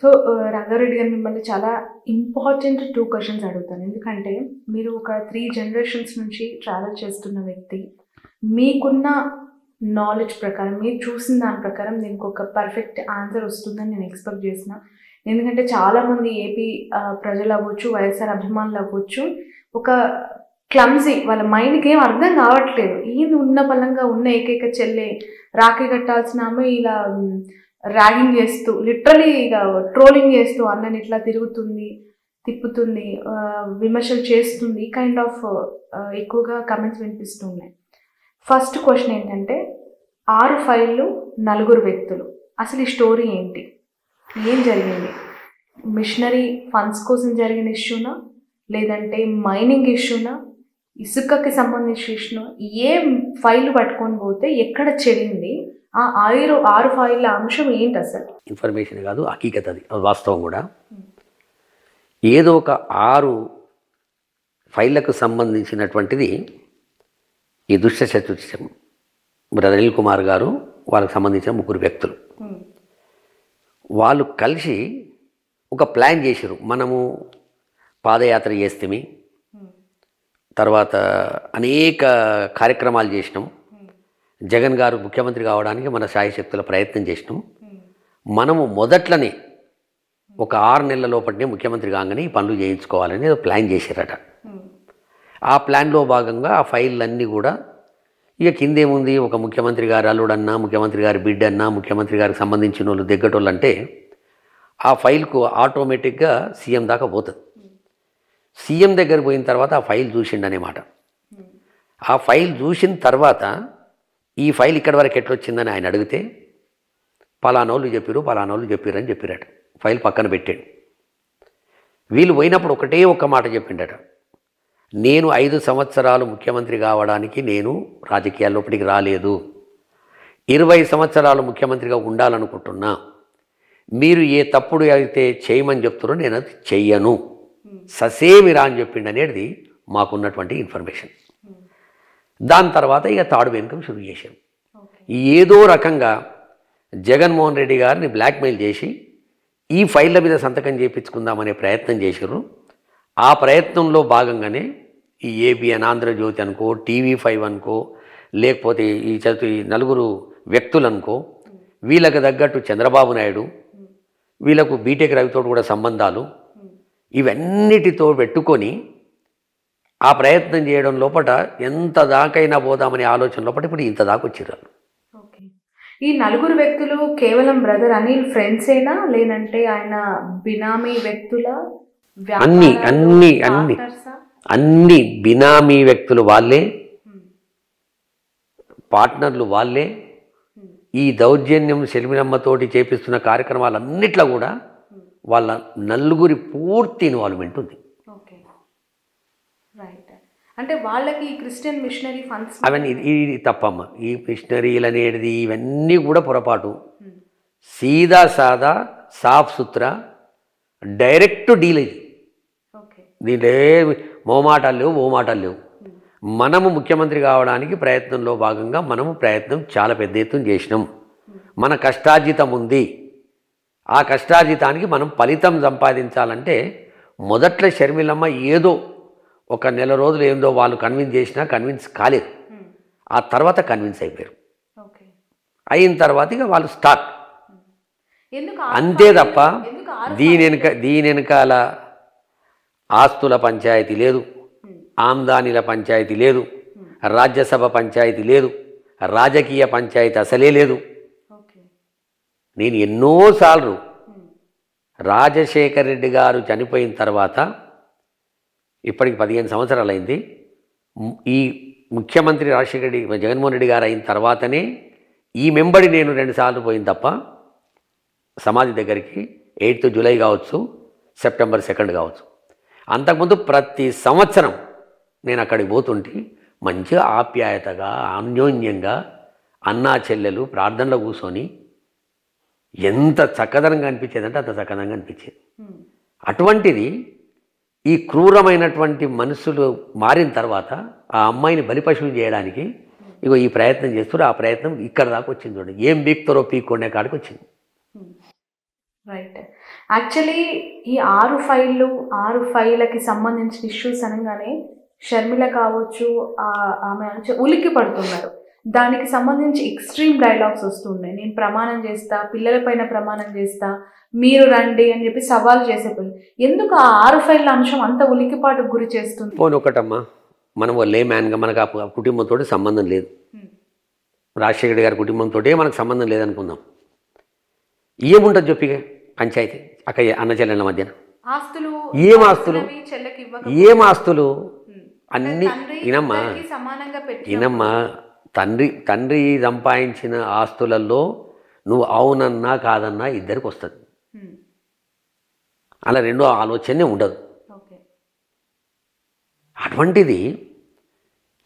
So Rangareddy గారు మిమ్మల్ని చాలా ఇంపార్టెంట్ 2 క్వెషన్స్ అడుగుతాను. ఎందుకంటే మీరు ఒక 3 జనరేషన్స్ నుంచి ట్రావెల్ చేస్తున్న వ్యక్తి. మీకున్న నాలెడ్జ్ ప్రకారం, మీరు చూసిన దాని ప్రకారం దీనికి ఒక పర్ఫెక్ట్ ఆన్సర్ వస్తుందని నేను ఎక్స్‌పెక్ట్ చేసిన. ఎందుకంటే చాలామంది ఏపీ ప్రజలు అవ్వచ్చు, వైఎస్ఆర్ అభిమానులు అవ్వచ్చు, ఒక క్లమ్జీ వాళ్ళ మైండ్‌కి ఏం అర్థం కావట్లేదు. ఏంది ఉన్న పళంగా ఉన్న ఏకైక చెల్లె, రాఖీ కట్టాల్సిన ఆమె ఇలా ర్యాగింగ్ చేస్తూ లిటరలీ ఇక ట్రోలింగ్ చేస్తూ అన్నని ఇట్లా తిరుగుతుంది, తిప్పుతుంది, విమర్శలు చేస్తుంది. కైండ్ ఆఫ్ ఎక్కువగా కమెంట్స్ వినిపిస్తున్నాయి. ఫస్ట్ క్వశ్చన్ ఏంటంటే 6 ఫైళ్ళు 4 వ్యక్తులు. అసలు ఈ స్టోరీ ఏంటి? ఏం జరిగింది? మిషనరీ ఫండ్స్ కోసం జరిగిన ఇష్యూనా, లేదంటే మైనింగ్ ఇష్యూనా, ఇసుకకి సంబంధించిన ఇష్యూనా? ఏ ఫైల్ పట్టుకొని పోతే ఎక్కడ చెడింది? ఆ 6 ఫైళ్ళ అంశం ఏంటి అసలు? ఇన్ఫర్మేషన్ కాదు, హకీకత్ అది వాస్తవం కూడా. ఏదో ఒక 6 ఫైళ్ళకు సంబంధించినటువంటిది ఈ దుష్ట చతుష్టయం. బ్రదర్ అనిల్ కుమార్ గారు, వాళ్ళకు సంబంధించిన 3 వ్యక్తులు, వాళ్ళు కలిసి ఒక ప్లాన్ చేశారు. మనము పాదయాత్ర చేస్తేమి, తర్వాత అనేక కార్యక్రమాలు చేసినాం, జగన్ గారు ముఖ్యమంత్రి కావడానికి మన శాయశక్తుల ప్రయత్నం చేసినాం. మనము మొదట్లోనే ఒక 6 నెలల లోపలనే ముఖ్యమంత్రి కాగానే ఈ పనులు చేయించుకోవాలని ప్లాన్ చేశారట. ఆ ప్లాన్లో భాగంగా ఆ ఫైళ్ళన్నీ కూడా ఇక కిందేముంది, ఒక ముఖ్యమంత్రి గారు అల్లుడన్నా, ముఖ్యమంత్రి గారి బిడ్డన్నా, ముఖ్యమంత్రి గారికి సంబంధించిన వాళ్ళు దగ్గటోళ్ళు అంటే ఆ ఫైల్కు ఆటోమేటిక్గా సీఎం దాకా పోతుంది. సీఎం దగ్గర పోయిన తర్వాత ఆ ఫైల్ చూసిండనేమాట. ఆ ఫైల్ చూసిన తర్వాత ఈ ఫైల్ ఇక్కడి వరకు ఎట్లొచ్చిందని ఆయన అడిగితే పలానోళ్ళు చెప్పారు అని చెప్పారట. ఫైల్ పక్కన పెట్టాడు. వీళ్ళు పోయినప్పుడు ఒకటే ఒక్క మాట చెప్పిండట, నేను 5 సంవత్సరాలు ముఖ్యమంత్రి కావడానికి నేను రాజకీయాల్లోపటికి రాలేదు, 20 సంవత్సరాలు ముఖ్యమంత్రిగా ఉండాలనుకుంటున్నా, మీరు ఏ తప్పుడు అయితే చేయమని చెప్తారో నేను అది చెయ్యను, ససేమిరా అని చెప్పిండు అనేది మాకున్నటువంటి ఇన్ఫర్మేషన్. దాని తర్వాత ఇక తాడు వెనుకం షురు చేశాం. ఏదో రకంగా జగన్మోహన్ రెడ్డి గారిని బ్లాక్మెయిల్ చేసి ఈ ఫైళ్ళ మీద సంతకం చేయించుకుందామనే ప్రయత్నం చేశారు. ఆ ప్రయత్నంలో భాగంగానే ఈ ఏబిఎన్, ఆంధ్రజ్యోతి అనుకో, TV5 అనుకో, లేకపోతే ఈ 4 వ్యక్తులు అనుకో, వీళ్ళకి తగ్గట్టు చంద్రబాబు నాయుడు, వీళ్ళకు బీటెక్ రవితో కూడా సంబంధాలు, ఇవన్నిటితో పెట్టుకొని ఆ ప్రయత్నం చేయడం లోపల ఎంత దాకైనా పోదామనే ఆలోచన లోపల ఇప్పుడు ఇంత దాకా వచ్చారు. ఈ 4 వ్యక్తులు కేవలం బ్రదర్ అనిల్ ఫ్రెండ్సేనా, లేదంటే ఆయన బినామీ వ్యక్తుల? అన్ని బినామీ వ్యక్తులు వాళ్ళే, పార్ట్నర్లు వాళ్ళే. ఈ దౌర్జన్యం షర్మిలమ్మతోటి చేపిస్తున్న కార్యక్రమాలన్నిట్లో కూడా వాళ్ళ 4 పూర్తి ఇన్వాల్వ్మెంట్ ఉంది. అంటే వాళ్ళకి క్రిస్టియన్ మిషనరీ ఫండ్స్ అవన్నీ ఇది తప్పమ్మ. ఈ మిషనరీలు అనేది ఇవన్నీ కూడా పొరపాటు. సీదా సాదా సాఫ్ సుత్రా డైరెక్ట్ డీల్ ఇది. దీంట్లో మోమాటాలు లేవు. మనము ముఖ్యమంత్రి కావడానికి ప్రయత్నంలో భాగంగా మనము ప్రయత్నం చాలా పెద్ద ఎత్తున చేసినాం. మన కష్టార్జితం ఉంది. ఆ కష్టార్జితానికి మనం ఫలితం సంపాదించాలంటే మొదట్లో షర్మిలమ్మ ఏదో ఒక నెల రోజులు ఏందో వాళ్ళు కన్విన్స్ కాలేదు. ఆ తర్వాత కన్విన్స్ అయిపోయారు. అయిన తర్వాత ఇక వాళ్ళు స్టార్ట్. అంతే తప్ప దీని వెనకాల ఆస్తుల పంచాయతీ లేదు, ఆమ్దానీల పంచాయతీ లేదు, రాజ్యసభ పంచాయతీ లేదు, రాజకీయ పంచాయతీ అసలే లేదు. నేను ఎన్నోసార్లు రాజశేఖర్ రెడ్డి గారు చనిపోయిన తర్వాత, ఇప్పటికి 15 సంవత్సరాలు అయింది, ఈ ముఖ్యమంత్రి జగన్మోహన్ రెడ్డి గారు అయిన తర్వాతనే ఈ మెంబడి నేను 2 సార్లు పోయింది తప్ప సమాధి దగ్గరికి 8th జూలై కావచ్చు, సెప్టెంబర్ 2 కావచ్చు. అంతకుముందు ప్రతి సంవత్సరం నేను అక్కడికి పోతుంటే మంచిగా ఆప్యాయతగా అన్యోన్యంగా అన్నా చెల్లెలు ప్రార్థనలో కూర్చొని ఎంత చక్కదనంగా అనిపించేదంటే అంత చక్కదనంగా అనిపించేది. అటువంటిది ఈ క్రూరమైనటువంటి మనుషులు మారిన తర్వాత ఆ అమ్మాయిని బలిపశువులు చేయడానికి ఇగో ఈ ప్రయత్నం చేస్తారు. ఆ ప్రయత్నం ఇక్కడ దాకా వచ్చింది. చూడండి, ఏం పీక్తారో పీక్కొనే కాడికి వచ్చింది. రైట్. యాక్చువల్లీ ఈ 6 ఫైళ్ళకి సంబంధించిన ఇష్యూస్ అనగానే షర్మిల కావచ్చు, ఆమె ఉలిక్కి పడుతున్నారు. దానికి సంబంధించి ఎక్స్ట్రీమ్ డైలాగ్స్ వస్తున్నాయి. నేను ప్రమాణం చేస్తా, పిల్లలపైన ప్రమాణం చేస్తా, మీరు రండి అని చెప్పి సవాల్ చేసే పిల్లలు. ఎందుకు ఆ 6 ఫైళ్ళ అంశం అంత ఉలికిపాటుకు గురి చేస్తుంది? పోనీ ఒకటమ్మా, మనం లే మ్యాన్గా మనకు ఆ కుటుంబంతో సంబంధం లేదు. రాజశేఖర్ గారి కుటుంబంతో మనకు సంబంధం లేదనుకుందాం. ఏముంటుంది చెప్పిగా పంచాయతీ అక్క అన్న చెల్లెళ్ళ మధ్యన? ఆస్తులు ఏం ఆస్తులు? ఏం ఆస్తులు? అన్నీ ఇనమ్మా, ఇనమ్మా, తండ్రి సంపాదించిన ఆస్తులలో నువ్వు అవునన్నా కాదన్నా ఇద్దరికి వస్తుంది. అలా రెండో ఆలోచనే ఉండదు. అటువంటిది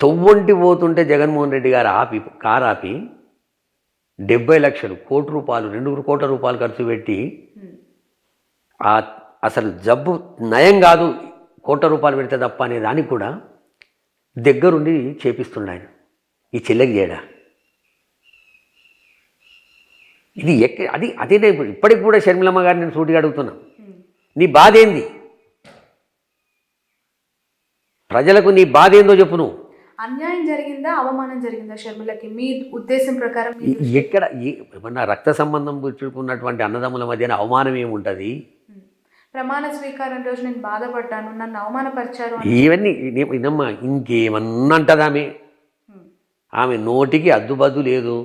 తొవ్వంటి పోతుంటే జగన్మోహన్ రెడ్డి గారు కారు ఆపి 70 లక్షలు, ₹1 2 కోట్ల రూపాయలు ఖర్చు పెట్టి అసలు జబ్బు నయం కాదు, ₹1 పెడితే తప్ప అనే దానికి కూడా దగ్గరుండి చేపిస్తుండ ఆయన. ఈ చెల్లెకి చేయడా? ఇది అదే ఇప్పటికి కూడా షర్మిలమ్మ గారిని నేను సూటిగా అడుగుతున్నా, నీ బాధ ఏంది? ప్రజలకు నీ బాధ ఏందో చెప్పు. నువ్వు అన్యాయం జరిగిందా, అవమానం జరిగిందా షర్మిలకి మీ ఉద్దేశం ప్రకారం? ఎక్కడ ఏమన్నా రక్త సంబంధం పుచ్చుకున్నటువంటి అన్నదమ్ముల మధ్యన అవమానం ఏముంటుంది? ప్రమాణ స్వీకారం రోజు నేను బాధపడ్డాను, నన్ను అవమానపరిచారు, ఇవన్నీ వినమ్మా. ఇంకేమన్నా అంటది ఆమె నోటికి అద్దుబద్దు లేదు.